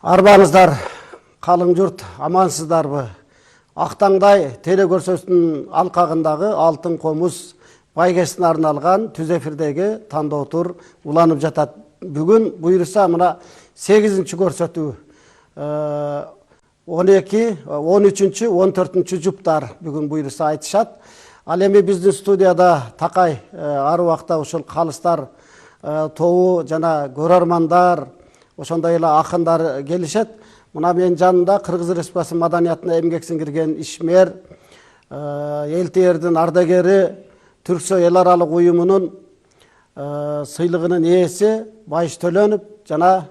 Арбаңыздар, қалың жұрт, амансыздарбы? Ақтаңдай телекөрсөтүүнүн алқағындағы алтын қомыз байгесіне арналған түз эфирдегі тандоо тур уланып жатат. Бүгін буйрса мына 8-ші көрсөтүү 12, 13, 14 жұптар бүгін буйрса айтышат. Ал эми биздин студияда такай ар убакта ушул калыстар тобу жана көрөрмандар, ошондой эле акындар келишет. Мына менин жанымда Кыргыз Республикасы маданиятына эмгек сиңирген ишмер, Элтиердин ардагери, Түрксой эл аралык уюмунун сыйлыгынын ээси Байыш Төлөнов жана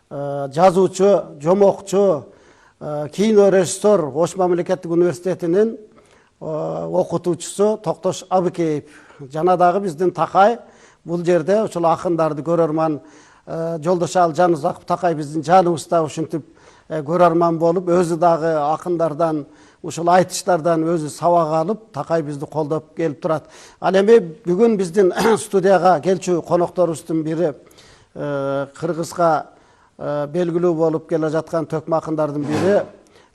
жазуучу, жомокчу, кино режиссер Ош мамлекеттик университетинин окутуучусу Токтош Абыкеев жана дагы биздин Такай. Бул жерде ушул акындарды көрөрман Жолдошал Жанузаков Такай биздин жаныбызда ушинтип көрөрман болуп, өзү дагы акындардан, ушул айтыштардан өзү сабак алып, Такай бизди колдоп келип турат. Ал эми бүгүн биздин студияга келчү конокторубуздун бири Кыргызга белгилүү болуп келе жаткан төкмө акындардын бири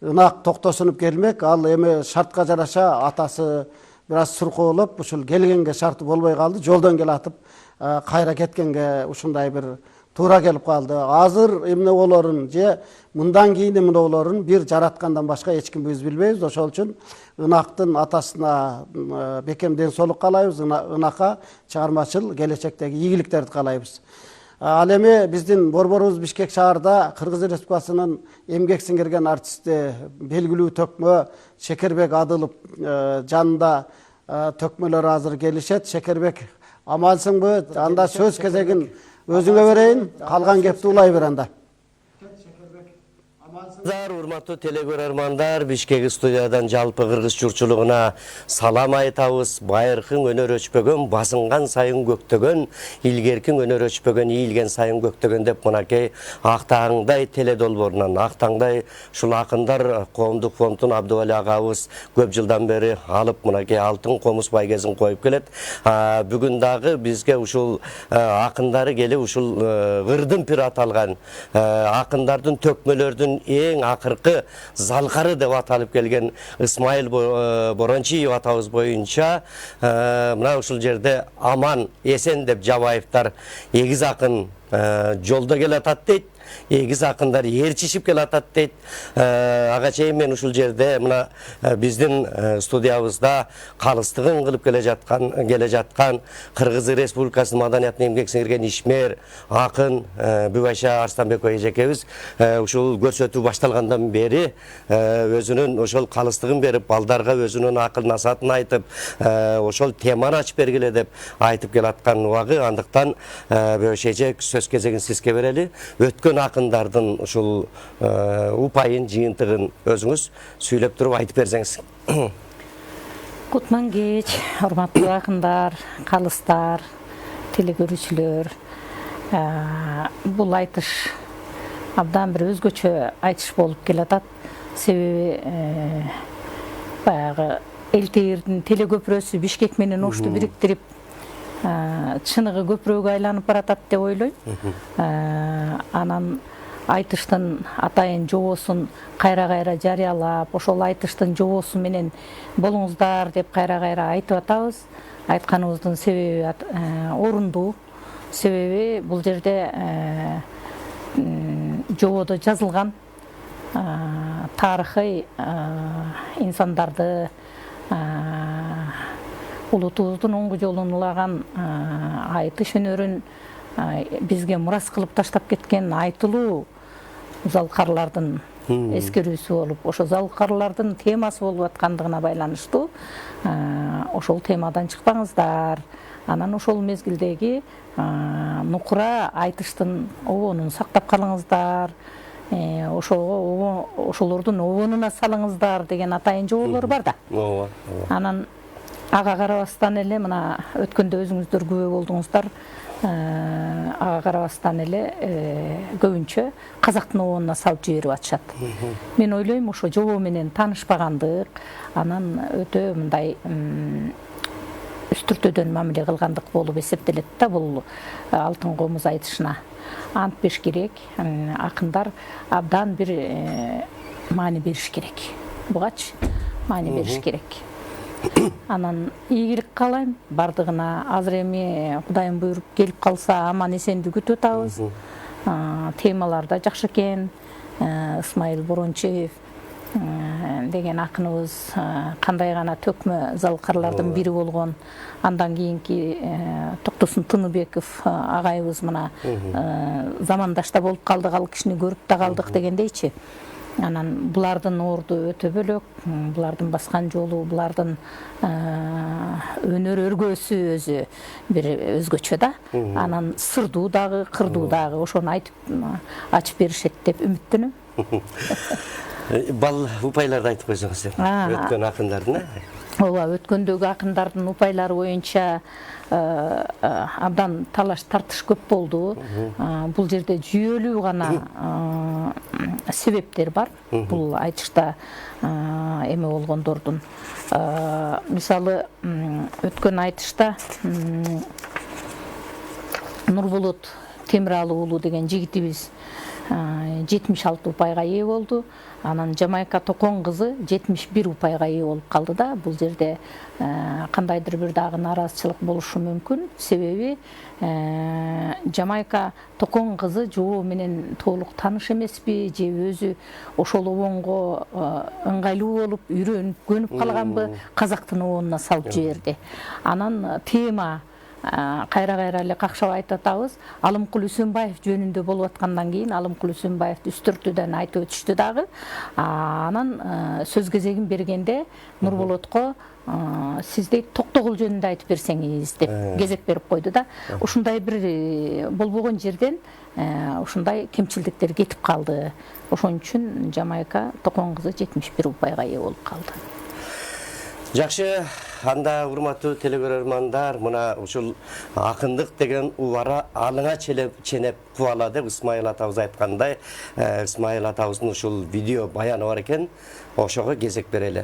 Ынак Токтосунов келмек. Ал эми шартка жараша атасы бираз суркоолоп, ушул келгенге шарты болбой калды. Жолдон келатып, кайра кеткенге ушундай бир туура келип калды. Азыр эмне болорун же мындан кийин эмне болорун бир жараткандан башка эч ким биз билбейбиз. Ошол үчүн Ынактын атасына бекем ден соолук каалайбыз. Ынака чыгармачыл келечектеги ийгиликтерди каалайбыз. Ал эми биздин борборубуз Бишкек шаарда Кыргыз Республикасынын эмгек сиңирген артисти, белгилүү төкмө Шекербек Адылов жанында төкмөлөр азыр келишет. Шекербек, амансыңбы? Анда сөз кезегин өзүңө берейин, калган кепти улай бер анда. Урматтуу телекөрөрмандар, Бишкек студиядан жалпы кыргыз журтчулугуна салам айтабыз. Байыркың өнөр өчпөгөн, басынган сайын көктөгөн, илгеркиң өнөр өчпөгөн, ийилген сайын көктөгөн деп мынакей Актаңдай теле долбоорунан, Актаңдай ушул акындар коомдук фондун Абдывали агабыз көп жылдан бери алып мынакей алтын комуз байгесин коюп келет. Бүгүн дагы бизге ушул акындары келип ушул ырдын пир аталган акындардын төкмөлөрдүн эң акыркы залкары деп аталып келген Исмайыл Борончиев атабыз боюнча мына ушул жерде аман эсен деп Жабаевтар эгиз акын жолдо келатат дейт. Эгиз акындар ээрчишип келатат дейт. Ага чейин мен ушул жерде мына биздин студиябызда калыстыгын кылып келе жаткан Кыргыз Республикасынын маданиятына эмгек сиңирген ишмер, акын Бүгайша Арстанбекова эжекебиз ушул көрсөтүү башталгандан бери өзүнүн ошол калыстыгын берип, балдарга өзүнүн акыл насаатын айтып, ошол теманы ачып бергиле деп айтып келаткан убагы. Андыктан Бүгайша эже сөз кезегин сизге берели. Өткөн акындардын ушул упайын, жыйынтыгын өзүңүз сүйлөп туруп айтып берсеңиз. Кутман кеч, урматтуу акындар, калыстар, телекөрүүчүлөр. Бул айтыш абдан бир өзгөчө айтыш болуп келатат. Себеби баягы Элтиердин телекөпүрөсү Бишкек менен Ошту бириктирип, чыныгы көпүрөгө айланып баратат деп ойлойм. Анан айтыштын атайын жобосун кайра-кайра жарыялап, ошол айтыштын жобосу менен болуңуздар деп кайра-кайра айтып атабыз. Айтканыбыздын себеби орундуу. Себеби бул жерде жободо жазылган тарыхый инсандарды, улутубуздун оңгу жолун улаган айтыш өнөрүн бизге мурас кылып таштап кеткен айтылуу залкарлардын эскерүүсү болуп, ошо залкарлардын темасы болуп аткандыгына байланыштуу ошол темадан чыкпаңыздар. Анан ошол мезгилдеги нукура айтыштын обонун сактап калыңыздар, ошолордун обонуна салыңыздар деген атайын жоболор бар да. Анан ага карабастан эле мына өткөндө өзүңүздөр күбө болдуңуздар. Ага карабастан эле көбүнчө казактын обонуна салып жиберип атышат. Мен ойлойм, ошо жобо менен таанышпагандык, анан өтө мындай үстүртөдөн мамиле кылгандык болуп эсептелет да бул алтын комуз айтышына. Ант бериш керек, акындар абдан бир маани бериш керек. Бугачы маани бериш керек. Анан ийгилик каалайм бардыгына. Азыр эми Кудайым буйруп келип калса аман эсенди күтүп атабыз. Темалар да жакшы экен. Исмайыл Борончиев деген акыныбыз кандай гана төкмө залкарлардын бири болгон. Андан кийинки Токтосун Тыныбеков агайыбыз мына замандашта болуп калдык, ал кишини көрүп да калдык дегендейчи. Анан булардын орду өтө бөлөк, булардын баскан жолу, булардын өнөр өргөсү өзү бир өзгөчө да. Анан сырдуу дагы, кырдуу дагы ошону айтып ачып беришет деп үмүттөнөм. Бал упайларды айтып койсоңуз, өткөн акындардын. Ооба, өткөндөгү акындардын упайлары боюнча абдан талаш тартыш көп болду. Бул жерде жүйөлүү гана себептер бар. Бул айтышта эме болгондордун. Мисалы, өткөн айтышта Нурболот Темиралы уулу деген жигитибиз 76 упайга ээ болду. Анан Жамайка Токон кызы 71 упайга ээ болуп калды да. Бул жерде кандайдыр бир дагы нааразычылык болушу мүмкүн. Себеби Жамайка Токон кызы жоо менен толук тааныш эмеспи, же өзү ошол обонго ыңгайлуу болуп, үйрөнүп, көнүп калганбы, казактын обонуна салып жиберди. Анан тема кайра эле какшап айтып атабыз. Алымкул Үсөнбаев жөнүндө болуп аткандан кийин Алымкул Үсөнбаевди үстүртүдөн айтып өтүштү дагы. Анан сөз кезегин бергенде Нурболотко сиздей Токтогул жөнүндө айтып берсеңиз деп кезек берип койду да. Ушундай бир болбогон жерден ушундай кемчилдиктер кетип калды. Ошон үчүн Жамайка Токон кызы 71 упайга ээ болуп калды. Жакшы, анда урматтуу телегөрөрмандар, мына ушул акындык деген убара алыңа ченеп кубалады. Исмайыл атабыз айткандай, Исмайыл атабыздын ушул видео баяны бар экен, ошого кезек берели.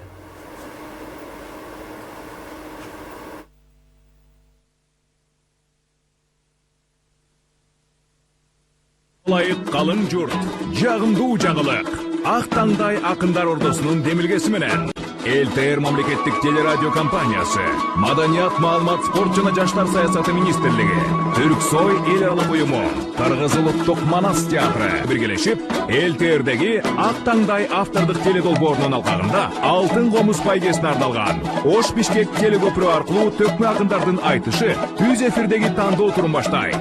Лайык калың журт, жагымдуу жагылык, ак таңдай акындар ордосунун демилгеси менен ЛТР мамлекеттик телерадио компаниясы, Маданият, маалымат, спорт жана жаштар саясаты министрлиги, Түрксой эл аралык уюму, Кыргыз улуттук Манас театры биргелешип, ЛТРдеги ак таңдай автордук теледолбоорунун алкагында алтын комуз байгесине арналган Ош Бишкек телекөпүрө аркылуу төкмө акындардын айтышы түз эфирдеги тандоо турун баштайт.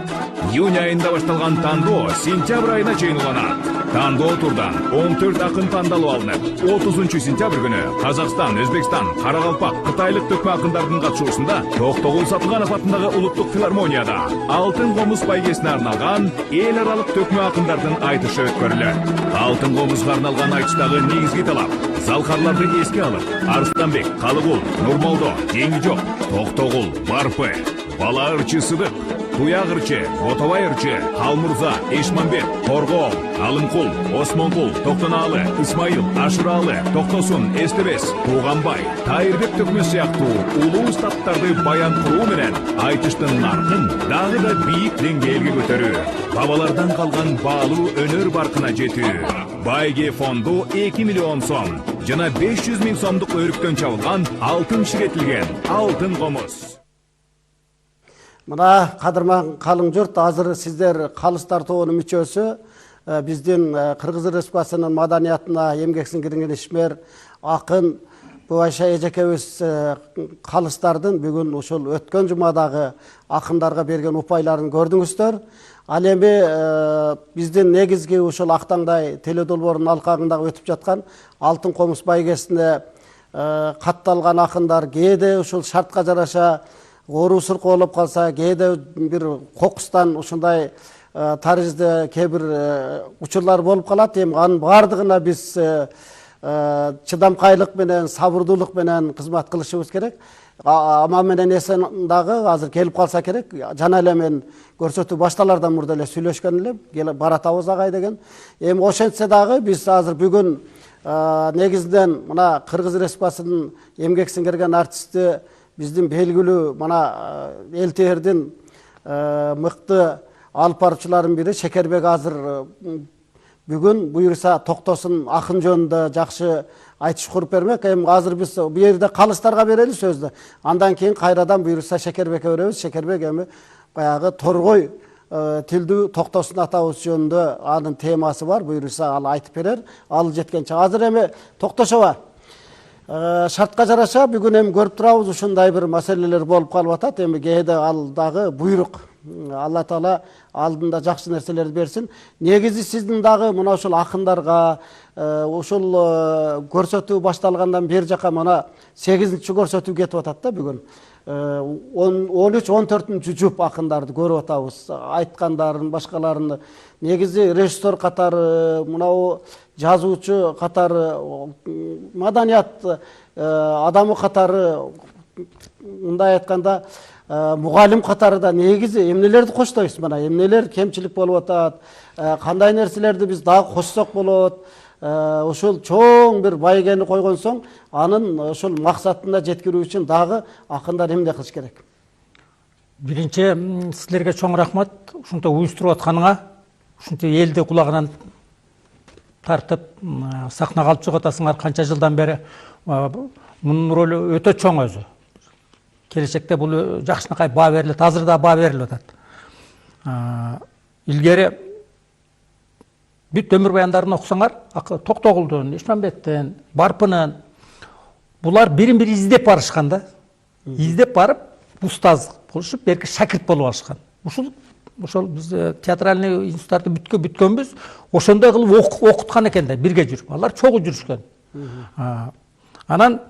Июнь айында башталган тандоо сентябрь айына чейин уланат. Тандоо турдан 14 акын тандалып алынып, 30 сентябрь күнү Казакстан, Өзбекстан, Карагалпак, Кытайлык төкмө акындардын катышуусунда Токтогул Сатылганов атындагы улуттук филармонияда алтын комуз байгесине арналган эл аралык төкмө акындардын айтышы өткөрүлөт. Алтын комузга арналган айтыштагы негизги талап залкарларды эске алып, Арыстанбек, Калыгул, Нурмолдо, Деңжок, Токтогул, Барпы, Бала ырчы Сыдык, Туяк ырчы, Ботобай ырчы, Халмурза, Эшмамбет, Торгол, Алымкул, Осмонкул, Токтонаалы, Исмайыл, Ашыралы, Токтосун, Эстебес, Туганбай, Тайырбек төкмө сыяктуу улуу устаттарды баян кылуу менен айтыштын наркын дагы да бийик деңгээлге көтөрүү, бабалардан калган баалуу өнөр баркына жетүү. Байге фонду 2 миллион сом жана 500 000 сомдук өрүктөн чабылган алтын ширетилген алтын комуз. Мына кадырман калың журт, азыр сиздер калыстар тобунун мүчөсү, биздин Кыргыз Республикасынын маданиятына эмгек сиңирген ишмер, акын Буайша эжекебиз калыстардын бүгүн ушул өткөн жумадагы акындарга берген упайларын көрдүңүздөр. Ал эми биздин негизги ушул Актаңдай теледолбоорунун алкагындагы өтүп жаткан алтын комуз байгесине катталган акындар кээде ушул шартка жараша оорусурк болуп калса, кээде бир кокустан ушундай таризде кээ бир учурлар болуп калат. Эми анын баардыгына биз чыдамкайлык менен, сабырдуулук менен кызмат кылышыбыз керек. Аман менен эсен дагы азыр келип калса керек. Жана эле мен көрсөтүү башталардан мурда эле сүйлөшкөн элем, келип баратабыз агай деген. Эми ошентсе дагы биз азыр бүгүн негизинен мына Кыргыз Республикасынын эмгек сиңирген артисти биздин белгилүү мына элтердин мыкты алып баруучулардын бири Шекербек азыр бүгүн буюрса токтосун акын жөнүндө жакшы айтыш куруп бермек. Эми азыр биз бу жерде калыстарга берели сөздү. Андан кийин кайрадан буюрса Шекербекке беребиз. Шекербек эми баягы торгой тилдүү токтосун атабыз жөнүндө анын темасы бар. Буюрса ал айтып берер. Ал жеткенче азыр эми Токтошова шартка жараша бүгүн эми көрүп турабыз ушундай бир маселелер болуп калып атат. Эми кээде ал дагы буйрук. Алла Таала алдында жакшы нерселерди берсин. Негизи сиздин дагы мына ушул акындарга ушул көрсөтүү башталгандан бери жака мына 8-чи көрсөтүү кетип атат да бүгүн. 13-14 жүп акындарды көрүп атабыз. Айткандарын, башкаларын. Негизи режиссер катары, мынау жазуучу катары, маданият адамы катары, мындай айтканда мугалим катары да негизи эмнелерди коштойбуз? Мына эмнелер кемчилик болуп атат? Кандай нерселерди биз дагы кошсок болот? Ушул чоң бир байгени койгон соң, анын ушул максатына жеткирүү үчүн дагы акындар эмне кылыш керек? Биринчи силерге чоң рахмат. Ушунча уюштуруп атканыңа, ушунча элди кулагынан тартып сахнага алып чыгып атасыңар канча жылдан бери. Мунун ролу өтө чоң өзү. Келечекте бул жакшынакай баа берилет, азыр да баа берилип атат. Илгери бүт өмүр баяндарын окусаңар, Токтогулдун, Ишмамбеттин, Барпынын, булар бирин-бири издеп барышкан да. Издеп барып, устаз болушуп, берки шакирт болуп алышкан. Ошол биз театральный институттарды бүткөнбүз, ошондой кылып окуткан экен да, бирге жүрүп. Алар чогуу жүрүшкөн. Анан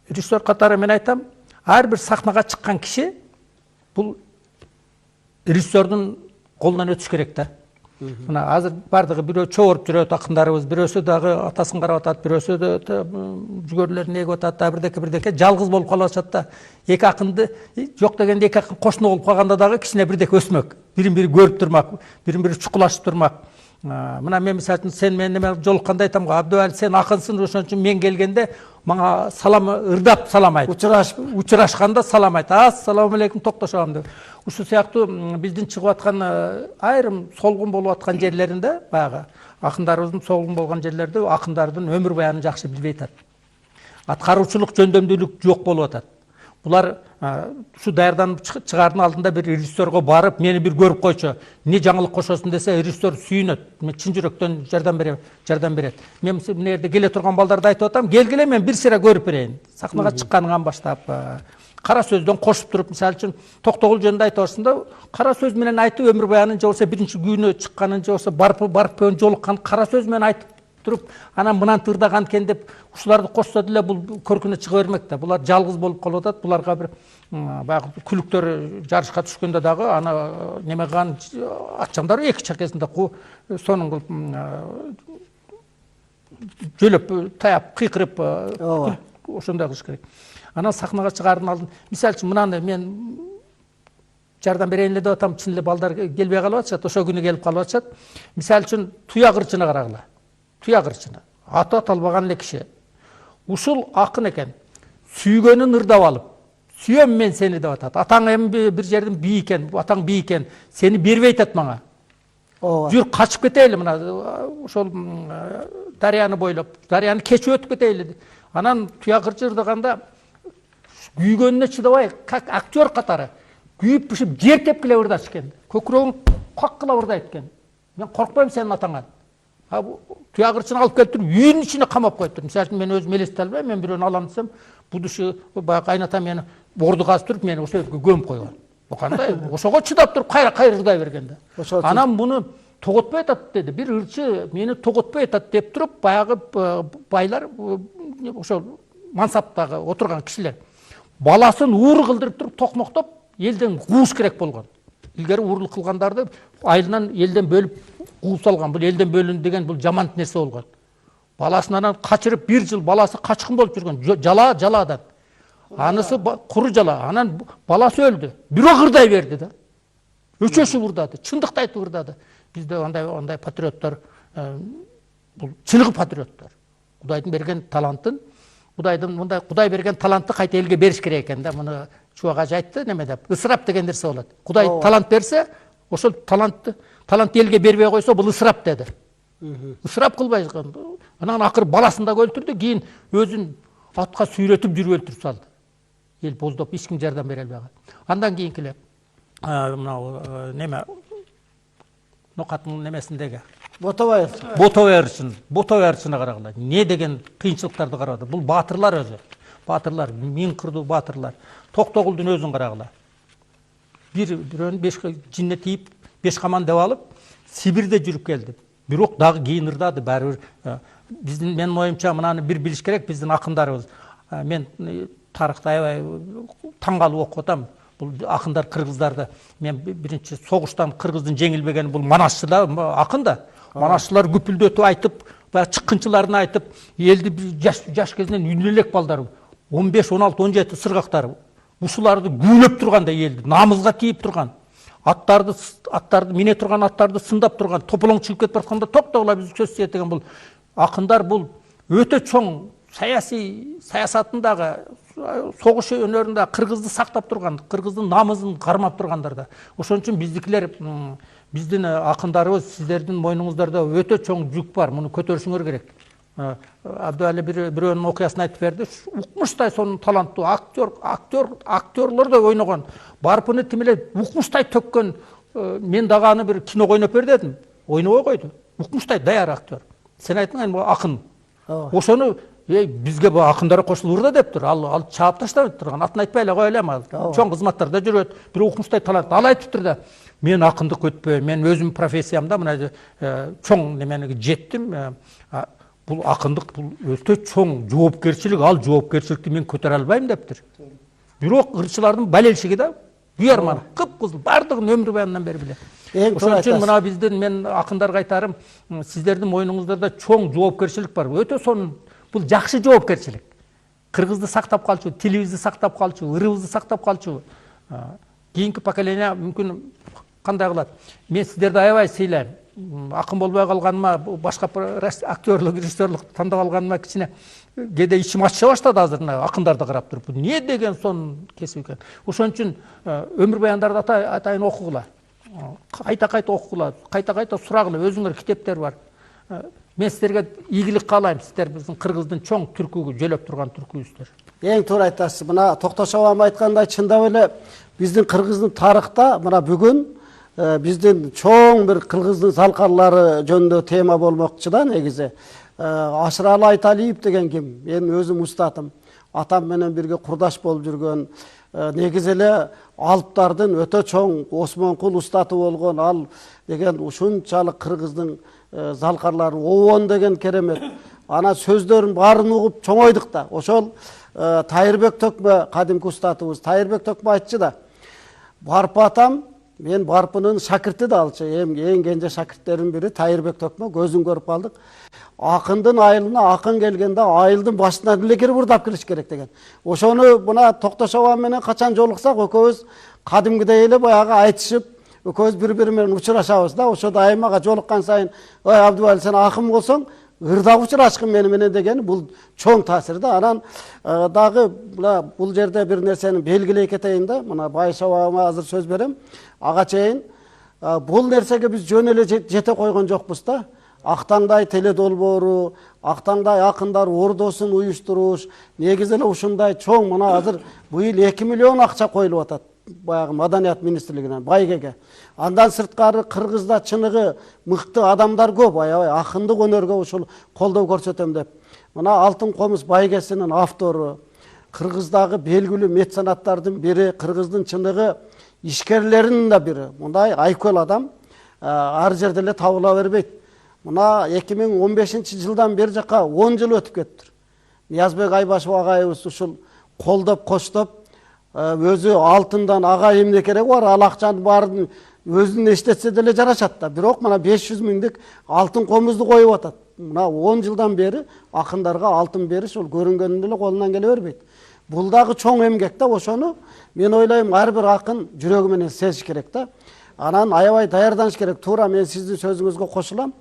режиссер катары мен айтам, ар бир сахнага чыккан киши бул режиссердун колунан өтүш керек да. Мына азыр бардыгы бирөө чогуруп жүрөт акындарыбыз, бирөөсү дагы атасын карап атат, бирөөсү жүгөрлөрүн эгип атат да, бирдеке жалгыз болуп калып атышат да. Эки акынды жок дегенде эки акын кошуна болуп калганда дагы кичине бирдеке өсмөк, бирин-бири көрүп турмак, бирин-бири чукулашып турмак. Мына мен мисалы үчүн сен менен жолукканда айтам го, Абдыбали сен акынсың, ошон үчүн мен келгенде мага салам ырдап салам айт. Учурашканда салам айт. Ассаламу алейкум Токтошовам деп. Ушул сыяктуу биздин чыгып аткан айрым солгун болуп аткан жерлеринде, баягы акындарыбыздын солгун болгон жерлерде акындардын өмүр баянын жакшы билбей атат. Аткаруучулук жөндөмдүүлүк жок болуп атат. Булар ушу даярданып чыгаардын алдында бир режиссерго барып, мени бир көрүп койчу, эмне жаңылык кошосуң десе, режиссер сүйүнөт, мен чын жүрөктөн жардам берет. Мен мына жерде келе турган балдарды айтып атам, келгиле мен бир сыйра көрүп берейин. Сахнага чыкканыңан баштап, кара сөздөн кошуп туруп, мисалы үчүн Токтогул жөнүндө айтып атсың да, кара сөз менен айтып өмүр баянын же болбосо биринчи күйүнө чыкканын, же болбосо барып жолуккан кара сөз менен айтып туруп, анан мынан тырдаган экен деп ушуларды кошсо деле бул көркүнө чыга бермек да. Булар жалгыз болуп калып атат. Буларга бир баягы күлүктөр жарышка түшкөндө дагы ана неме кылган атчамдар эки чакесинде сонун кылып жөлөп таяп кыйкырып ошондой кылыш керек. Анан сахнага чыгаардын алдын, мисалы үчүн мынаны мен жардам берейин эле деп атам, чын эле балдар келбей калып атышат, ошол күнү келип калып атышат. Мисалы үчүн Туя кырчыны карагыла. Туя кырчыны. Аты аталбаган эле киши. Ушул акын экен. Сүйгөнүн ырдап алып, сүйөм мен сени деп атат. Атаң эми бир жердин бий экен, атаң бий экен, сени бербей атат мага. Жүр качып кетели мына ошол дарыяны бойлоп, дарыяны кечип өтүп кетели. Анан Туя кырчы ырдаганда күйгөнүнө чыдабай, как актер катары күйүп пишип жер тепкилеп ырдаш экен. Көкүрөгүн каккылап ырдайт экен. Мен коркпойм сенин атаңан. Туя кырчыны алып келип туруп, үйүнүн ичине камап коюп туруп. Мисалы үчүн мен өзүм элестете албайм, мен бирөөнү алам десем, будушу баягы кайната мени борду казып туруп, мени ошол жерге көмүп койгон. Кандай? Ошого чыдап туруп, кайра ырдай берген да. Анан буну тоготпой атат деди. Бир ырчы мени тоготпой атат деп туруп, баягы байлар ошол мансаптагы отурган кишилер баласын уур кылдырып туруп токмоктоп, элден кууш керек болгон. Илгери уурлук кылгандарды айылынан элден бөлүп кууп салган. Бул элден бөлүн деген бул жаман нерсе болгон. Баласын анан качырып 1 жыл баласы качкын болуп жүргөн. Жалаадан. Анысы куру жала. Анан баласы өлдү. Бирок ырдай берди да. Өчөшүп ырдады, чындыкты айтып ырдады. Бизде андай патриоттор, бул чыныгы патриоттор. Кудайдын берген талантын Кудайдын мындай Кудай берген талантты кайта элге бериш керек экен да. Муну Чубак ажы айтты неме деп. Ысырап деген нерсе болот. Кудай талант берсе, ошол талант элге бербей койсо бул ысырап деди. Ысырап кылбай анан акыры баласын да өлтүрдү, кийин өзүн атка сүйрөтүп жүрүп өлтүрүп салды. Эл боздоп эч ким жардам бере албай калды. Андан кийинки эле мынау неме Нокаттын немесиндеги Ботовайырчыны карагыла. Не деген кыйынчылыктарды карады. Бул баатырлар өзү. Баатырлар, миң кырдуу баатырлар. Токтогулдун өзүн карагыла. Бирөөнү 5 жинне тийип, 5 каман деп алып, Сибирде жүрүп келди. Бирок дагы кийин ырдады баары бир. Биздин менин оюмча мынаны бир билиш керек, биздин акындарыбыз. Мен тарыхты аябай таң калып окуп атам. Бул акындар кыргыздарды мен биринчи согуштан кыргыздын жеңилбегени бул Манашчылар акын да. Манашчылар күпүлдөтүп айтып, баягы чыккынчыларын айтып, элди жаш кезинен үйнө элек балдар 15, 16, 17 сыргактар ушуларды гүйлөп турганда элди намызга тийип турган. Аттарды мине турган аттарды сындап турган, тополоң чыгып кетип баратканда токтогула биз сөз деген бул акындар бул өтө чоң саясатындагы согуш өнөрүндө кыргызды сактап турган, кыргыздын намысын кармап тургандар да. Ошон үчүн биздикилер, биздин акындарыбыз, сиздердин мойнуңуздарда өтө чоң жүк бар. Муну көтөрүшүңөр керек. Абдуали бирөөнүн окуясын айтып берди. Укмуштай сонун таланттуу актерлор да ойногон. Барпыны тим эле укмуштай төккөн. Мен дагы аны бир киного ойноп бер дедим. Ойнобой койду. Укмуштай даяр актер. Сен айттың, акын. Ошону бизге бу акындар кошулур да дептир. Ал чаап таштап турган. Атын айтпай эле кой элем ал. Чоң кызматтарда жүрөт. Бир укмуштай талант. Ал айтыптыр да. Мен акындык өтпөйм. Мен өзүм профессиямда мына чоң неменеге жеттим. Бул акындык бул өтө чоң жоопкерчилик. Ал жоопкерчиликти мен көтөрө албайм дептир. Бирок ырчылардын балелшиги да буярман кып-кызыл бардыгын өмүр баянынан бери билет. Ошон үчүн мына биздин мен акындарга айтарым, сиздердин мойнуңуздарда чоң жоопкерчилик бар. Өтө сонун. Бул жакшы жоопкерчилик. Кыргызды сактап калчу, тилибизди сактап калчу, ырыбызды сактап калчу. Кийинки поколение мүмкүн кандай кылат? Мен сиздерди аябай сыйлайм. Акын болбой калганыма, башка актерлук, режиссерлук тандап алганыма кичине кээде ичим ачыша баштады азыр акындарды карап туруп. Не деген сонун кесип экен. Ошон үчүн өмүр баяндарды атайын окугула. Кайта-кайта окугула, кайта-кайта сурагыла. Өзүңөр китептер бар. Мен сиздерге ийгилик каалайм. Сиздер биздин кыргыздын чоң түркүгү жөлөп турган түркүбүздөр. Эң туура айтасыз. Мына Токтош абам айткандай чындап эле биздин кыргыздын тарыхта мына бүгүн биздин чоң бир кыргыздын залкарлары жөнүндө тема болмокчу да негизи. Ашыралы Айталиев деген ким? Мен өзүм устатым. Атам менен бирге курдаш болуп жүргөн. Негизи эле алыптардын өтө чоң Осмонкул устаты болгон. Ал деген ушунчалык кыргыздын залкарлары Овон деген керемет. Ана сөздөрүн баарын угуп чоңойдук да. Ошол Тайырбек Төкмө кадимки устатыбыз. Тайырбек Төкмө айтчу да. Барпы атам, мен Барпынын шакирти да алчу. Эң кенже шакирттердин бири Тайырбек Төкмө. Көзүн көрүп калдык. Акындын айылына акын келгенде айылдын башынан эле кирип урдап келиш керек деген. Ошону мына Токтош абам менен качан жолуксак экөөбүз кадимгидей эле баягы айтышып, экөөбүз бири-бири менен учурашабыз да. Ошо дайымага жолуккан сайын, "Ой Абдубали, сен акын болсоң, ырдап учурашкын мени менен" деген бул чоң таасир да. Анан дагы бул жерде бир нерсени белгилей кетейин да. Мына Байыш абама азыр сөз берем. Ага чейин бул нерсеге биз жөн эле жете койгон жокпуз да. Актаңдай теле долбоору, актаңдай акындар ордосун уюштуруш, негизи эле ушундай чоң мына азыр быйыл 2 миллион акча коюлуп атат. Баягы Маданият министрлигинен байгеге. Андан сырткары кыргызда чыныгы мыкты адамдар көп, аябай акындык өнөргө ушул колдоо көрсөтөм деп. Мына Алтын комуз байгесинин автору, кыргыздагы белгилүү меценаттардын бири, кыргыздын чыныгы ишкерлеринин да бири. Мындай айкөл адам ар жерде эле табыла бербейт. Мына 2015-жылдан бери жака 10 жыл өтүп кетти. Ниязбек Айбашев агайыбыз ушул колдоп коштоп өзү алтындан ага эмне кереги бар, ал акчанын баарын өзүн эчтетсе деле жарашат да. Бирок мына 500 миңдик алтын комузду коюп атат. Мына 10 жылдан бери акындарга алтын бериш ул көрүнгөндө эле колунан келе бербейт. Бул дагы чоң эмгек да. Ошону мен ойлойм ар бир акын жүрөгү менен сезиш керек да. Анан аябай даярданыш керек. Туура мен сиздин сөзүңүзгө кошулам.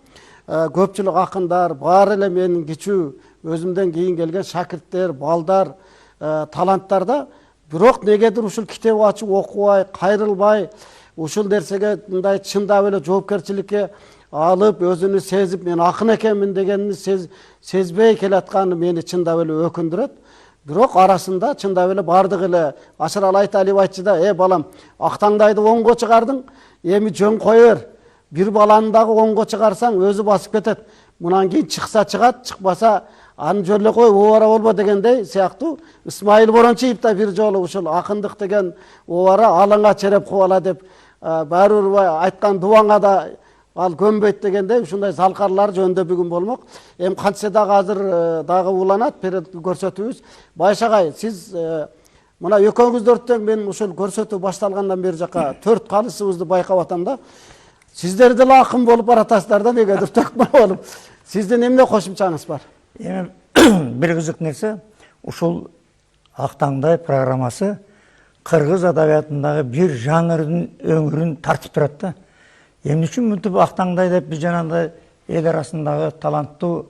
Көпчүлүк акындар баары эле менин кичүү өзүмдөн кийин келген шакирттер, балдар, таланттар да бирок негедир ушул китеп ачып окубай, кайрылбай, ушул нерсеге мындай чындап эле жоопкерчиликке алып, өзүнү сезип, мен акын экенмин дегенин сезбей келатканы мени чындап эле өкүндүрөт. Бирок арасында чындап эле бардык эле Ашыралай Талиев айтчу да, балам, Актаңдайды оңго чыгардың, эми жөн кое бер. Бир баланы дагы оңго чыгарсаң өзү басып кетет. Мунан кийин чыкса чыгат, чыкпаса аны жөн эле кой, ообара болбо дегендей сыяктуу Исмайыл Борончиев да бир жолу ушул акындык деген ообара алыңа череп кубала деп баары бир айткан дубаңа да ал көнбөйт дегендей ушундай залкарлар жөнүндө бүгүн болмок. Эми кантсе дагы азыр дагы уланат көрсөтүүбүз. Байш агай, сиз мына экөөңүздөрдөн мен ушул көрсөтүү башталгандан бери жака 4 калысыбызды байкап атам да. Сиздер деле акын болуп баратасыздар да, негедир төкмө болуп. Сиздин эмне кошумчаңыз бар? Эми бир кызык нерсе, ушул Актаңдай программасы кыргыз адабиятындагы бир жанрдын өңүрүн тартып турат да. Эмне үчүн мынтип Актаңдай деп биз жанагындай эл арасындагы таланттуу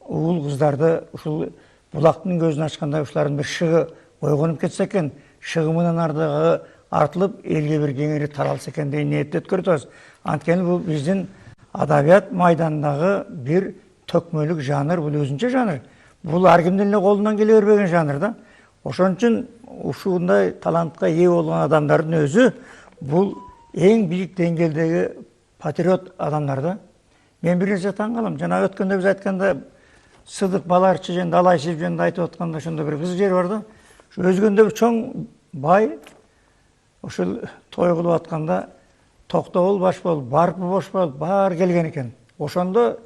уул кыздарды ушул булактын көзүн ачкандай ушулардын бир шыгы ойгонуп кетсе экен, шыгы менен ардагы артылып элге бир кеңири таралса экен деген ниетте өткөрүп. Анткени бул биздин адабият майданындагы бир төкмөлүк жанр, бул өзүнчө жанр. Бул ар кимдин эле колунан келе бербеген жанр да. Ошон үчүн ушундай талантка ээ болгон адамдардын өзү бул эң бийик деңгээлдеги патриот адамдар да. Мен бир нерсе таң калам. Жана өткөндө биз айтканда Сыдык Баларчы жөн Далайшев жөнүндө айтып атканда ошондо бир кызык жери бар да. Өзгөндө бир чоң бай ушул той кылып атканда токтогул баш болуп, барпы бош болуп, баары келген экен. Ошондо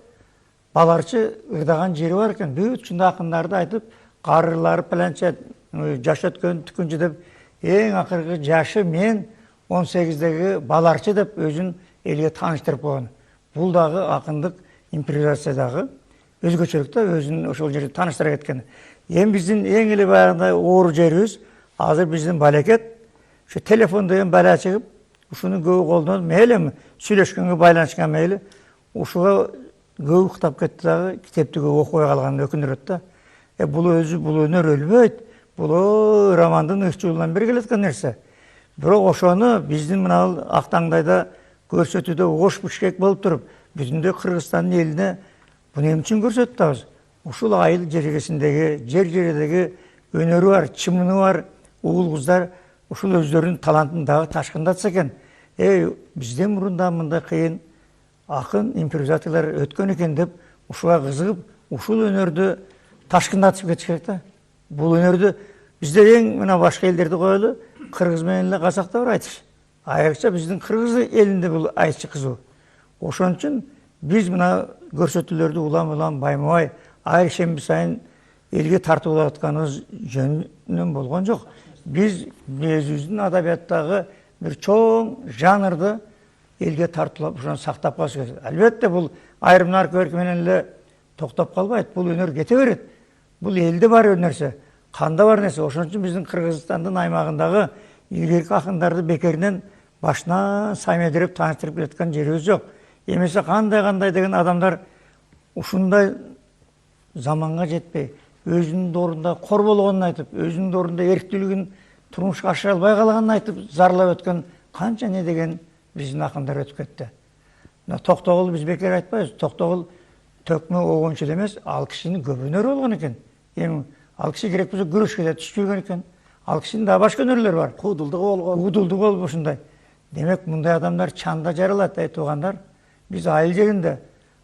Баларчы ырдаган жери бар экен. Бүт ушундай акындарды айтып, карылар паланча жаш өткөн түкүнчү деп эң акыркы жашы мен 18-деги Баларчы деп өзүн элге тааныштырып койгон. Бул дагы акындык импровизациядагы өзгөчөлүк да, өзүн ошол жерде тааныштыра кеткен. Эми биздин эң эле баягындай оору жерибиз азыр биздин балекет ушу телефон деген бала чыгып, ушуну көбү колдонуп, мейли сүйлөшкөнгө байланышкан мейли ушуга көп уктап кетти дагы, китепти көп окубай калганын өкүндүрөт да. Бул өзү бул өнөр өлбөйт. Бул романдын ыкчуулунан бери келаткан нерсе. Бирок ошону биздин мына Актаңдайда көрсөтүүдө Ош Бишкек болуп туруп, бүтүндөй Кыргызстандын элине буну эмне үчүн көрсөтүп атабыз? Ушул айыл жергесиндеги, жер жердеги өнөрү бар, чымыны бар уул кыздар ушул өздөрүнүн талантын дагы ташкындатса экен. Бизден мурун да мындай кыйын акын импровизациялар өткөн экен деп ушуга кызыгып, ушул өнөрдү ташкындатып кетиш керек да. Бул өнөрдү бизде эң мына башка элдерди коелу, кыргыз менен эле казакта бар айтыш. Айрыкча биздин кыргыз элинде бул айтыш кызуу. Ошон үчүн биз мына көрсөтүүлөрдү улам-улам баймабай ай шемби сайын элге тартып атканыбыз жөнүнөн болгон жок. Биз өзүбүздүн адабияттагы бир чоң жанрды элге тартуулап, ошону сактап калыш керек. Албетте бул айрымдар көркү менен эле токтоп калбайт. Бул өнөр кете берет. Бул элде бар нерсе, канда бар нерсе. Ошон үчүн биздин Кыргызстандын аймагындагы илгерки акындарды бекеринен башынан саймедирип тааныштырып келаткан жерибиз жок. Эмесе кандай деген адамдар ушундай заманга жетпей, өзүнүн доорунда кор болгонун айтып, өзүнүн доорунда эрктүүлүгүн турмушка ашыра албай калганын айтып, зарлап өткөн канча не деген биздин акындар өтүп кетти. Токтогул биз бекер айтпайбыз. Токтогул төкмө огончу эмес, ал кишинин көп өнөрү болгон экен. Эми ал киши керек болсо күрөшкө да түшүп жүргөн экен. Ал кишинин да башка өнөрлөрү бар. Куудулдугу болгон. Куудулдугу болуп ушундай. Демек мындай адамдар чанда жаралат айтылгандар. Биз айыл жеринде,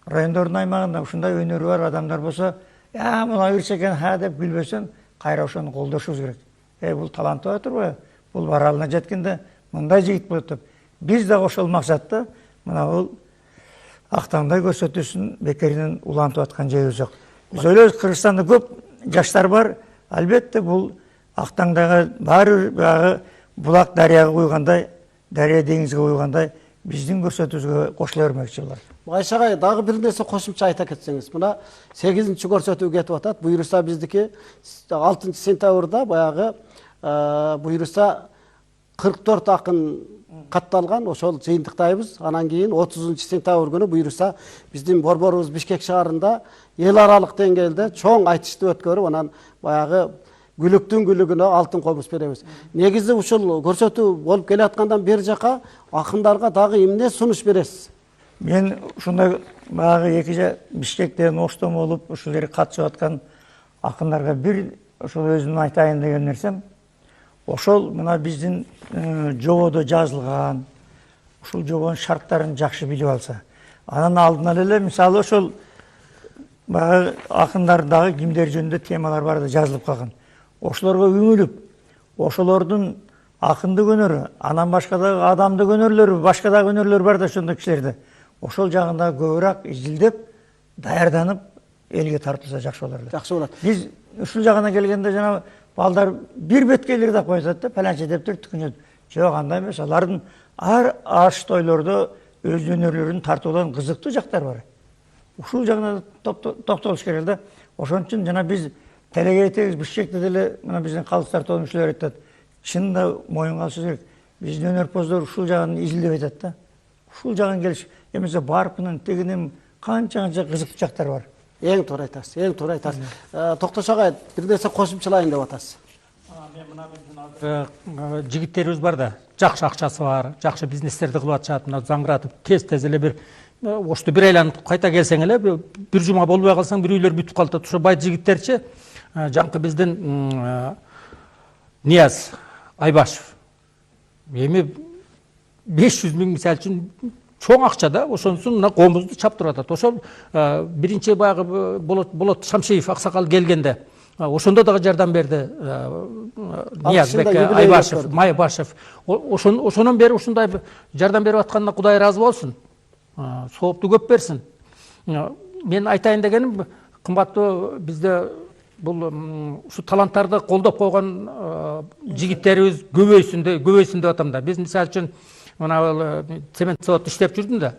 райондордун аймагында ушундай өнөрү бар адамдар болсо, мына кирсе экен деп күлбөсөм, кайра ошону колдошубуз керек. Бул таланттуу турбайбы? Бул баралына жеткенде мындай жигит болот деп. Биз да ошол максатта мына бул Актаңдай көрсөтүүсүн бекеринен улантып аткан жерибиз жок. Биз ойлойбуз, Кыргызстанда көп жаштар бар. Албетте бул Актаңдайга баары баягы булак дарыяга куйгандай, дарыя деңизге куйгандай биздин көрсөтүүбүзгө кошула бермекчи булар. Байш агай, дагы бир нерсе кошумча айта кетсеңиз. Мына 8-чи көрсөтүү кетип атат. Буюрса биздики 6-сентябрда баягы буюрса 44 акын катталган, ошол жыйынтыктайбыз. Анан кийин 30-сентябрь күнү буйруса биздин борборубуз Бишкек шаарында эл аралык деңгээлде чоң айтышты өткөрүп, анан баягы гүлүктүн гүлүгүнө алтын комуз беребиз. Негизи ушул көрсөтүү болуп келаткандан бери жака акындарга дагы эмне сунуш бересиз? Мен ушундай баягы эки Бишкектен Оштон болуп ушул жерге катышып аткан акындарга бир ошол өзүмдүн айтайын деген нерсем, ошол мына биздин жободо жазылган ушул жобонун шарттарын жакшы билип алса, анан алдынан эле мисалы ошол баягы акындардагы кимдер жөнүндө темалар бар да жазылып калган. Ошолорго үңүлүп, ошолордун акындык өнөрү, анан башка дагы адамдык өнөрлөрү, башка дагы өнөрлөр бар да ошондой кишилерде. Ошол жагында көбүрөөк изилдеп, даярданып элге тартылса жакшы болор. Жакшы болот. Биз ушул жагына келгенде жана балдар бир беткейлерди деп коюшат да, паланча дептир түкүнөт. Жок, андай эмес. Алардын ар аш тойлордо өз өнөрлөрүн тартуудан кызыктуу жактар бар. Ушул жагына токтолуш керек да. Ошон үчүн жана биз телегейтебиз Бишкекте деле мына биздин калыстар тобунун мүчөлөрү айтат. Чынында моюнга алыш керек. Биздин өнөрпоздор ушул жагын изилдеп айтат да. Ушул жагын келиш. Эмесе барпынын тегинен канча кызыктуу жактар бар. Эң туура айтасыз, эң туура айтасыз. Токтош агай, бир нерсе кошумчалайын деп атасыз. Мен мына жигиттерибиз бар да, жакшы акчасы бар, жакшы бизнестерди кылып атышат, мына заңгыратып тез эле бир ошто бир айланып кайта келсең эле бир жума болбой калсаң бир үйлөр бүтүп калат. Ошо бай жигиттерчи жаңкы биздин Нияз Айбашев эми 500 миң мисалы үчүн чоң акча да, ошонусун мына комузду чаптырып атат. Ошол биринчи баягы Болот Шамшиев аксакал келгенде ошондо дагы жардам берди Ниязбек Айбашев, Майбашев. Ошонон бери ушундай жардам берип атканына Кудай ыраазы болсун. Соопту көп берсин. Мен айтайын дегеним, кымбаттуу бизде бул ушу таланттарды колдоп койгон жигиттерибиз көбөйсүн деп атам да. Биз мисалы үчүн мына цемент заводто иштеп жүрдүм да.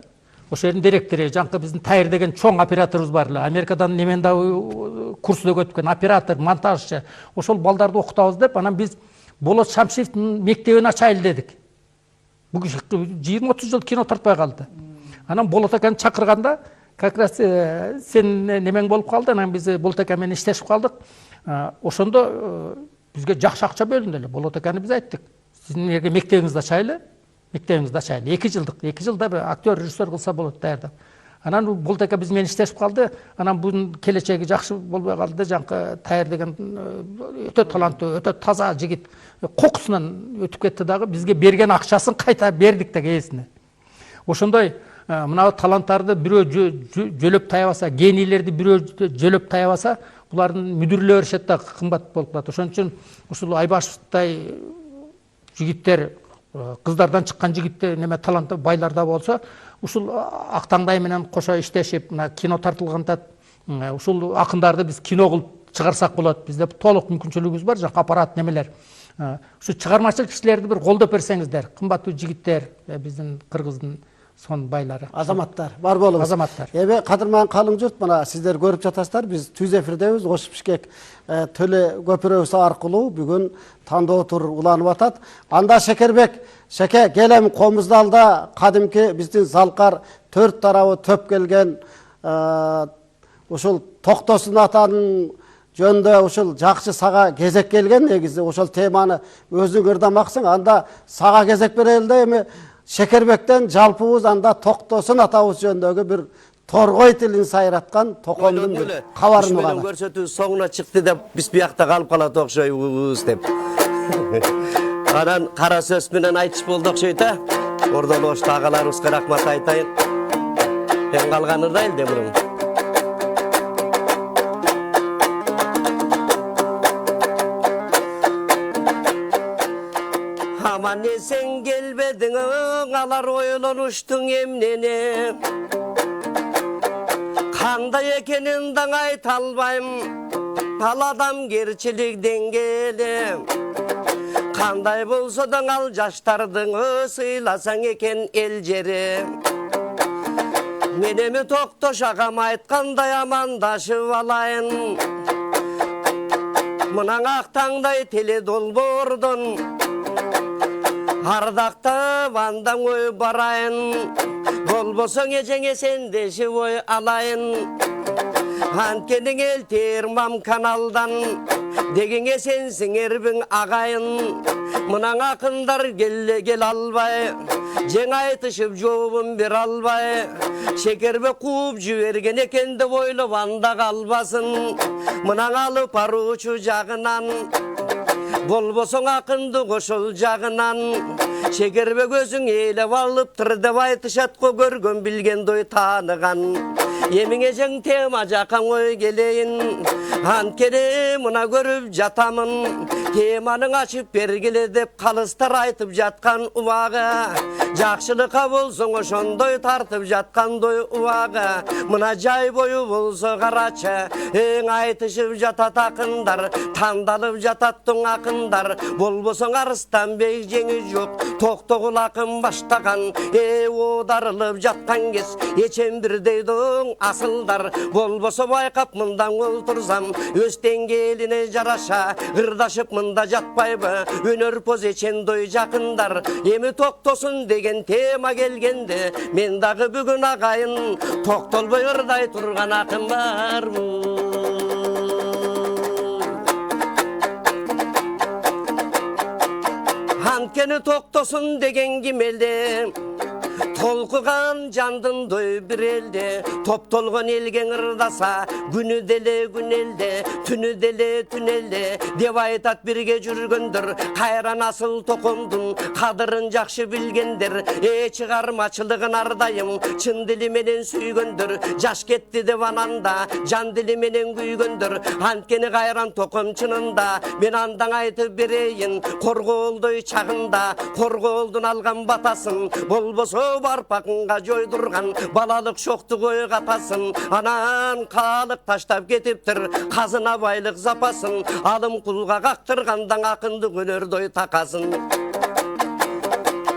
Ошол жердин директору жаңкы биздин Тайыр деген чоң операторубуз бар эле. Америкадан немен дагы курсту өткөн оператор, монтажчы. Ошол балдарды окутабыз деп, анан биз Болот Шамшиевдин мектебин ачайлы дедик. Бул 20-30 жыл кино тартпай калды. Анан Болот аканы чакырганда, как раз сен немең болуп калды, анан биз Болот ака менен иштешип калдык. Ошондо бизге жакшы акча бөлүндү эле. Болот аканы биз айттык. Сиздин мектебиңизди ачайлы. Мектебиңизди ачайлы. 2 жылда актер, режиссер кылса болот даярдап. Анан Болот ака биз менен иштешип калды. Анан бунун келечеги жакшы болбой калды. Жаңкы Тайыр деген өтө таланттуу, өтө таза жигит кокусунан өтүп кетти дагы. Бизге берген акчасын кайта бердик деги эсине. Ошондой мына таланттарды бирөө жөлөп таябаса, генийлерди бирөө жөлөп таябаса, булардын мүдүрлөө беришет да кымбат болуп калат. Ошон үчүн ушул Айбашевтай жигиттер, кыздардан чыккан жигиттер, неме талантты байларда болсо, ушул Актаңдай менен кошо иштешип, мына кино тартылганда ушул акындарды биз кино кылып чыгарсак болот. Бизде толук мүмкүнчүлүгүбүз бар, жаңкы аппарат немелер. Ушу чыгармачыл кишилерди бир колдоп берсеңиздер, кымбаттуу жигиттер, биздин Кыргыздын сон байлары. Азаматтар бар болуңуз. Азаматтар. Эми кадырман калың журт, мына сиздер көрүп жатасыздар. Биз түз эфирдебиз. Ош Бишкек Төлө көпүрөбүз аркылуу бүгүн тандоо тур уланып атат. Анда Шекербек, Шеке келем Комуздалда кадимки биздин Залкар 4 тарабы төп келген ошол Токтосун атанын жөнүндө ушул жакшы сага кезек келген. Негизи ошол теманы өзүң ырдамаксың. Анда сага кезек берели да эми Шекербектен жалпыбыз анда Токтосун атабыз жөнүндөгү бир торгой тилин сайраткан токомдун бир кабарын угалы. Көрсөтүү соңуна чыкты деп биз биякта калып калат окшойбуз деп. Анан кара сөз менен айтыш болду окшойт а. Ордон Ошто агаларыбызга рахмат айтайын. Эң калганы да элде мурун. Аман эсен келбедиң, алар ойлонуштуң эмнени. Кандай экенин да айта албайм, ал адамгерчилик деңгээли. Кандай болсо да ал жаштардын сыйласаң экен эл жери. Мен эми Токтош агам айткандай амандашып алайын. Мына Актаңдай теле долбоордон ардакта вандаң ой барайын, болбосоң эжеңе сендеши ой алайын. Анткенің ел термам каналдан, дегеңе сенсің ербің ағайын. Мұнаң ақындар кел албай, жең айтышып жообун бер албай. Шекербе кууп жиберген экен деп ойлоп анда калбасын. Мұнаң алып баруучу жагынан, болбосоң акынды кошол жагынан. Шекербе көзүң ээлеп алып тыр деп айтышат го, көргөн билген дой тааныган. Еміңе жең тема жақан ой келейін, анткени мына көріп жатамын. Теманың ашып бергеле деп қалыстар айтып жатқан убагы, жакшылыкка болсоң ошондой тартып жаткандой убагы. Мына жай бою болсо карачы, эң айтышып жатат акындар, тандалып жататтың акындар. Болбосоң Арыстанбек жеңи жок, токтогул акын баштаган, оодарылып жаткан кез эчем бирдейдиң асылдар. Болбосо байкап мындан олтурсам, өз теңгелине жараша ырдашып мында жатпайбы, өнөр поз эчендой жакындар. Эми токтосун деген тема келгенде, мен дагы бүгүн агайын, токтолбой ырдай турган акын барбы. Анткени токтосун деген ким элде, толкуган жандын дой бир элде. Топтолгон элге ырдаса, күнү деле күн элде, түнү деле түн элде деп айтат бирге жүргөндөр. Кайран асыл токомдун кадырын жакшы билгендер, чыгармачылыгын ардайым чын дили менен сүйгөндөр. Жаш кетти деп ананда жан дили менен күйгөндөр. Анткени кайран током чынында мен андан айтып берейин, коргоолдой чагында коргоолдун алган батасын, болбосо барпакынга жойдурган балалык шоктук ой катасын. Анан каалык таштап кетиптир казына байлык запасын, алым кулга кактыргандан акынды көлөрдөй такасын.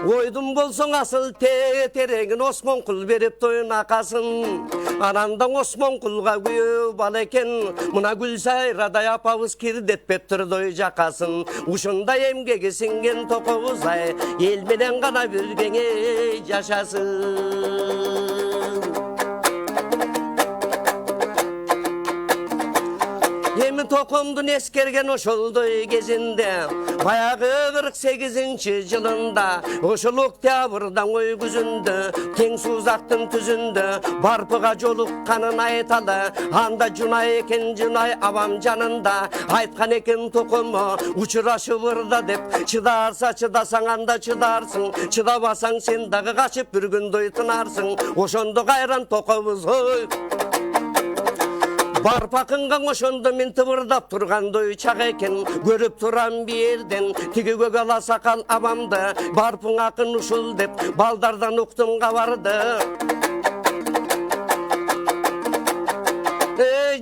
Ойдун болсоң асыл тереңин Осмонкул берип тойун акасын. Анандан Осмонкулга күйөө бала экен, мына Гүлсайрадай апабыз кирдетпептир дой жакасын. Ушундай эмгеги сиңген токобуз ай, эл менен гана биргеңе жашасын. Эми токомдун эскерген ошолдой кезинде, баягы 48-жылында, ошол октябрдан ой күзүндө, кең сузактын түзүндө барпыга жолукканын айталы. Анда Жунай экен, Жунай абам жанында, айткан экен токомо учурашып ырда деп. Чыдарса чыдасаң анда чыдарсың, чыдабасаң сен дагы качып бир күндөй тынарсың. Ошондо кайран токобуз ой, барпакынга ошондо мен тыбырдап тургандой чак экен. Көрүп турам биерден тиги көк ала сакал абамды, барпың акын ушул деп балдардан уктум кабарды.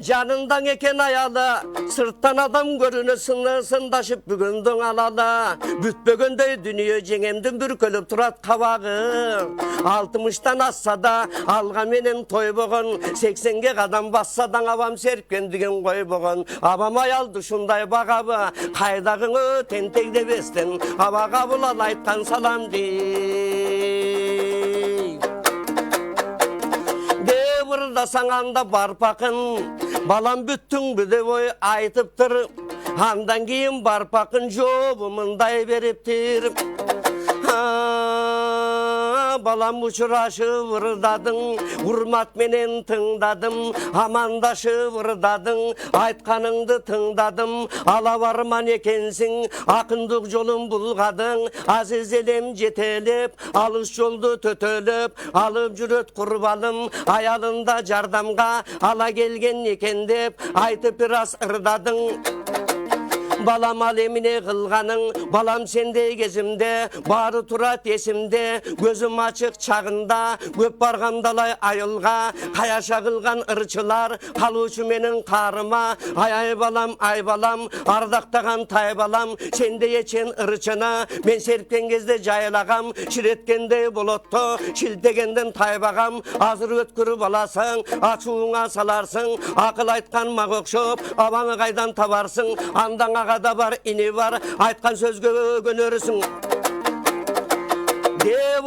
Жанындан экен аялы, сырттан адам көрүнө сындашып бүгүндөн алалы. Бүтпөгөндөй дүнүйө жеңемдин бүркөлүп турат кабагы. 60-тан асса да алга менен тойбогон, 80-ге кадам басса да абам серпкен деген койбогон. Абам аялды ушундай багабы, кайдагыңы тентегдебестен абага булал айткан салам дей. Ырдасаң анда барпакын, балам бүттүңбү деп ой айтыптыр. Андан кийин барпакын жообу мындай бериптир. Балам учурашып ырдадың, урмат менен тыңдадым, амандашып ырдадың, айтканыңды тыңдадым. Ала барман экенсиң, акындык жолун булгадың, азиз элем жетелеп, алыс жолду төтөлөп, алып жүрөт курбалым, аялында жардамга ала келген экен деп айтып бир аз ырдадың. Балам ал эмне кылганың, балам сендей кезимде баары турат эсимде. Көзүм ачык чагында көп баргандалай айылга, каяша кылган ырчылар калуучу менин карыма. Ай балам, ардактаган тай балам, сендей эчен ырчыны мен серпкен кезде жайлагам. Ширеткендей болотто шилтегенден тайбагам. Азыр өткүрүп аласың, ачууңа саларсың, акыл айткан мага окшоп абаңы кайдан табарсың. Андан да бар, ини бар, айткан сөзгө көнөрүсүң.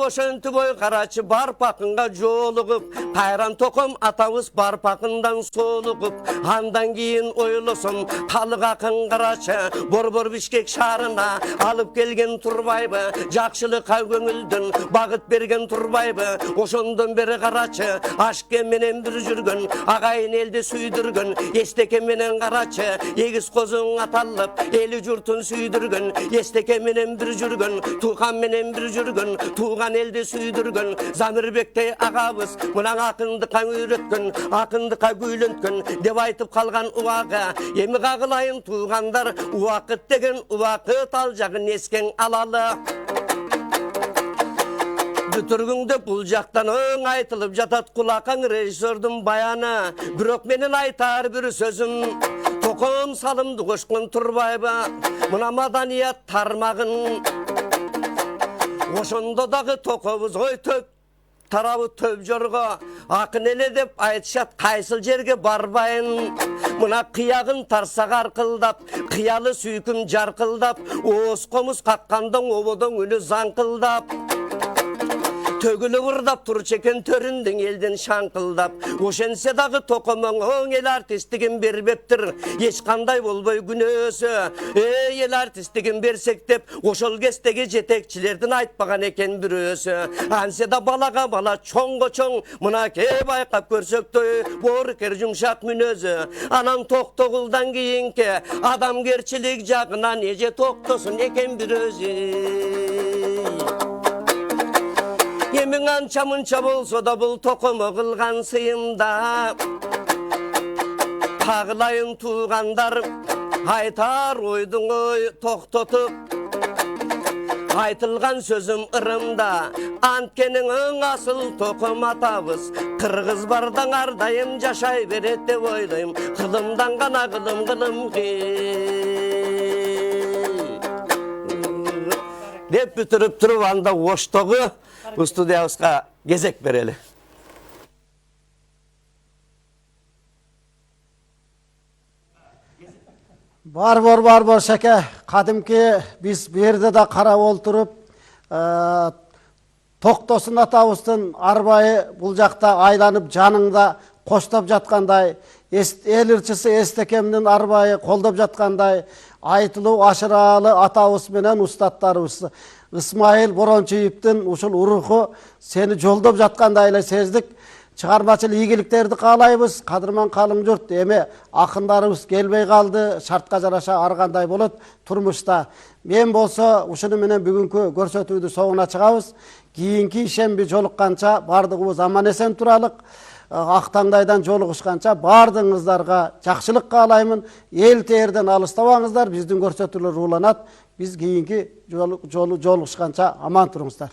ошентип ой карачы барпакынга жолугуп, кайран током атабыз барпакындан солугуп, андан кийин ойлосом калык акын карачы Борбор Бишкек шаарына алып келген турбайбы, жакшылыкка көңүлдүн багыт берген турбайбы, ошондон бери карачы ашке менен бир жүргөн, агайын элди сүйдүргөн, эстеке менен карачы эгиз козуң аталып, эли журтун сүйдүргөн, эстеке менен бир жүргөн, тууган менен бир жүргөн, тууган элди сүйдүргөн, Замирбектей агабыз мынан акындыкка үйрөткөн, акындыкка күүлөнткөн деп айтып калган убага, эми кагылайын туугандар, убакыт деген убакыт ал жагын эскең алалы. Бүтүргүңдө бул жактан оң айтылып жатат кулакаң режиссердун баяны, бирок менин айтар бир сөзүм, током салымды кошкон турбайбы, мына маданият тармагын. Ошондо дагы токобуз ой төп тарабы төп жорго, акын эле деп айтышат, кайсыл жерге барбайын. Мына кыягын тарсак аркылдап, кыялы сүйкүм жаркылдап, ооз комуз каккандың ободоң үнү заңкылдап. Төгүлү ырдап турчу экен төрүндүң элдин шаңкылдап, ошенсе дагы токомоң оң эл артисттигин бербептир, эч кандай болбой күнөөсү. Эл артисттигин берсек деп ошол кездеги жетекчилердин айтпаган экен бирөөсү. Ансе да балага бала, чоңго чоң, мына ке байкап көрсөктөй боорукер жумшак мүнөзү. Анан токтогулдан кийинки адамгерчилик жагынан эже токтосун экен бир өзү. Емің анча мынча болсо да бұл токомо кылган сыйымда, кагылайын туугандар, айтар ойдуң ой токтотуп, айтылган сөзүм ырымда, анткенин өң асыл током атабыз, кыргыз бардаң ардайым жашай берет деп ойлойм, кылымдан гана кылым деп бүтүрүп туруп анда оштогу студиябызга кезек берели. Бар шаке, кадимки биз бу жерде да карап отуруп, Токтосун атабыздын арбайы бул жакта айланып жаныңда коштоп жаткандай, эл ырчысы эстекемдин арбайы колдоп жаткандай, айтылуу ашыралы атабыз менен устаттарыбыз Исмайыл Борончуевдин ушул уруху сени жолдоп жаткандай эле сездик. Чыгармачыл ийгиликтерди каалайбыз. Кадырман калың журт, эми акындарыбыз келбей калды, шартка жараша ар кандай болот турмушта. Мен болсо ушуну менен бүгүнкү көрсөтүүдү соңуна чыгабыз. Кийинки ишемби жолукканча бардыгыбыз аман эсен туралык. Ак таңдайдан жолугушканча бардыгыңыздарга жакшылык каалаймын. Эл терден алыстабаңыздар, биздин көрсөтүүлөр уланат. Биз кийинки жолугушканча аман туруңуздар.